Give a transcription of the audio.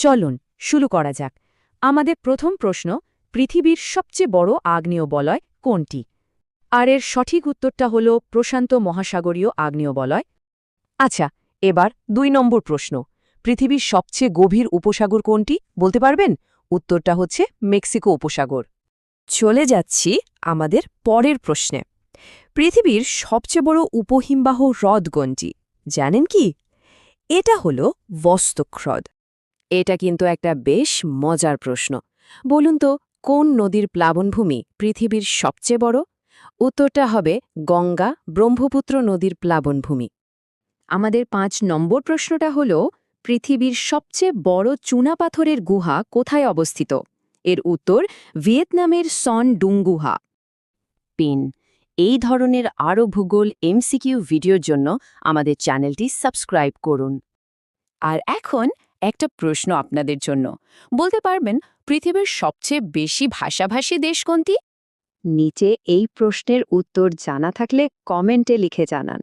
চলুন শুরু করা যাক। আমাদের প্রথম প্রশ্ন, পৃথিবীর সবচেয়ে বড় আগ্নেয় বলয় কোনটি? আর এর সঠিক উত্তরটা হল প্রশান্ত মহাসাগরীয় আগ্নেয় বলয়। আচ্ছা, এবার ২ নম্বর প্রশ্ন, পৃথিবীর সবচেয়ে গভীর উপসাগর কোনটি বলতে পারবেন? উত্তরটা হচ্ছে মেক্সিকো উপসাগর। চলে যাচ্ছি আমাদের পরের প্রশ্নে, পৃথিবীর সবচেয়ে বড় উপহিমবাহ হ্রদ কোনটি জানেন কি? এটা হলো ভস্ত্রক হ্রদ। এটা কিন্তু একটা বেশ মজার প্রশ্ন। বলুন তো, কোন নদীর প্লাবনভূমি পৃথিবীর সবচেয়ে বড়? উত্তরটা হবে গঙ্গা ব্রহ্মপুত্র নদীর প্লাবনভূমি। আমাদের ৫ নম্বর প্রশ্নটা হল, পৃথিবীর সবচেয়ে বড় চুনাপাথরের গুহা কোথায় অবস্থিত? এর উত্তর ভিয়েতনামের সন ডুং গুহা। পিন এই ধরনের আরও ভূগোল এমসিকিউ ভিডিওর জন্য আমাদের চ্যানেলটি সাবস্ক্রাইব করুন। আর এখন একটা প্রশ্ন আপনাদের জন্য, বলতে পারবেন পৃথিবীর সবচেয়ে বেশি ভাষাভাষী দেশ কোনটি? নিচে এই প্রশ্নের উত্তর জানা থাকলে কমেন্টে লিখে জানান।